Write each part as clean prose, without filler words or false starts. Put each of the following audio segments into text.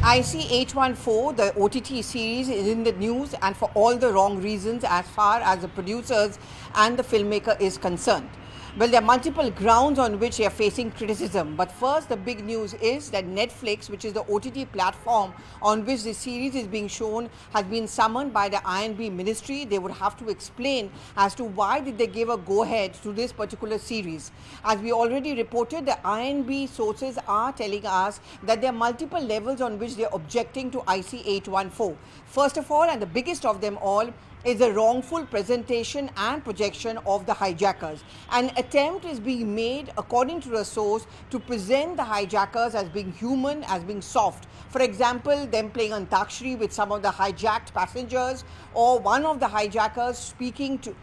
IC-814, the OTT series, is in the news and for all the wrong reasons as far as the producers and the filmmaker is concerned. Well, there are multiple grounds on which they are facing criticism. But first, the big news is that Netflix, which is the OTT platform on which the series is being shown, has been summoned by the INB ministry. They would have to explain as to why did they give a go-ahead to this particular series. As we already reported, the INB sources are telling us that there are multiple levels on which they are objecting to IC-814. First of all, and the biggest of them all, is a wrongful presentation and projection of the hijackers. An attempt is being made, according to the source, to present the hijackers as being human, as being soft. For example, them playing Antakshari with some of the hijacked passengers, or one of the hijackers speaking to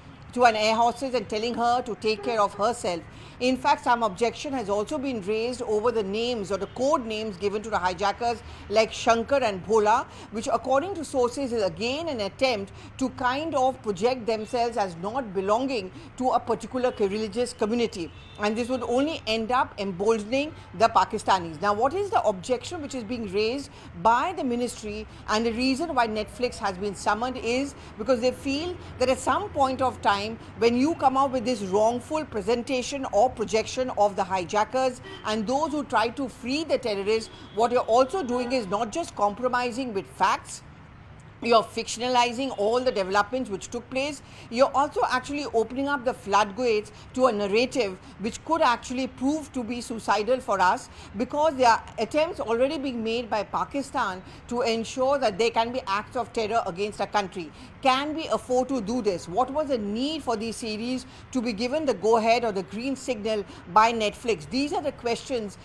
an air hostess and telling her to take care of herself. In fact, some objection has also been raised over the names or the code names given to the hijackers like Shankar and Bhola, which according to sources is again an attempt to kind of project themselves as not belonging to a particular religious community. And this would only end up emboldening the Pakistanis. Now, what is the objection which is being raised by the ministry, and the reason why Netflix has been summoned is because they feel that at some point of time, when you come out with this wrongful presentation or projection of the hijackers and those who try to free the terrorists, what you're also doing is not just compromising with facts, you're fictionalizing all the developments which took place. You're also actually opening up the floodgates to a narrative which could actually prove to be suicidal for us, because there are attempts already being made by Pakistan to ensure that there can be acts of terror against a country. Can we afford to do this? What was the need for these series to be given the go-ahead or the green signal by Netflix? These are the questions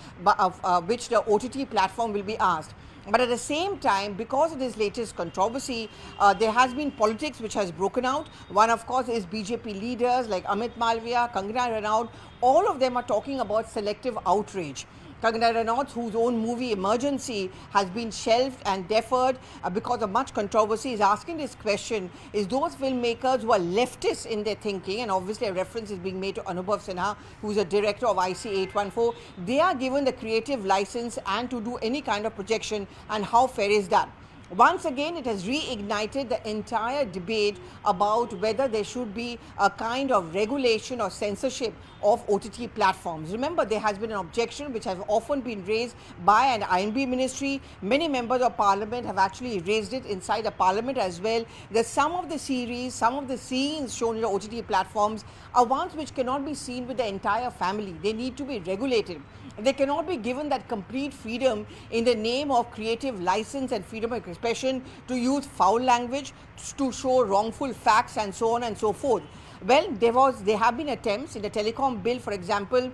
which the OTT platform will be asked. But at the same time, because of this latest controversy, there has been politics which has broken out. One, of course, is BJP leaders like Amit Malviya, Kangana Ranaut. All of them are talking about selective outrage. Kangana Ranaut, whose own movie Emergency has been shelved and deferred because of much controversy, is asking this question: is those filmmakers who are leftists in their thinking, and obviously a reference is being made to Anubhav Sinha, who is a director of IC-814, they are given the creative license and to do any kind of projection, and how fair is that? Once again, it has reignited the entire debate about whether there should be a kind of regulation or censorship of OTT platforms. Remember, there has been an objection which has often been raised by an INB ministry. Many members of parliament have actually raised it inside the parliament as well, that some of the series, some of the scenes shown in the OTT platforms are ones which cannot be seen with the entire family. They need to be regulated. They cannot be given that complete freedom in the name of creative license and freedom of expression to use foul language, to show wrongful facts and so on and so forth. Well, there have been attempts in the telecom bill, for example,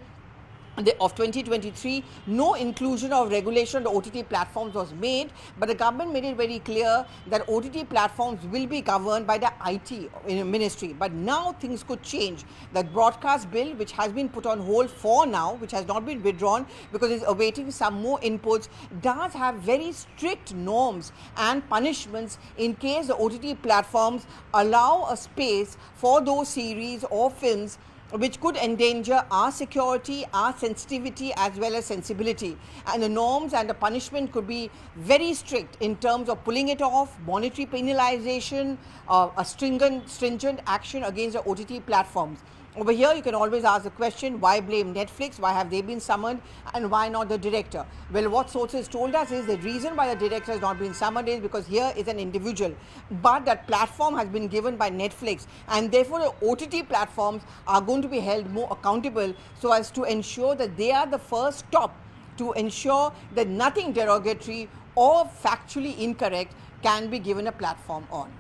of 2023, no inclusion of regulation of the OTT platforms was made, but the government made it very clear that OTT platforms will be governed by the IT ministry. But now things could change. The broadcast bill, which has been put on hold for now, which has not been withdrawn because it's awaiting some more inputs, does have very strict norms and punishments in case the OTT platforms allow a space for those series or films which could endanger our security, our sensitivity as well as sensibility. And the norms and the punishment could be very strict in terms of pulling it off, monetary penalization, a stringent action against the OTT platforms. Over here, you can always ask the question, why blame Netflix? Why have they been summoned? And why not the director? Well, what sources told us is the reason why the director has not been summoned is because here is an individual. But that platform has been given by Netflix. And therefore, the OTT platforms are going to be held more accountable so as to ensure that they are the first stop to ensure that nothing derogatory or factually incorrect can be given a platform on.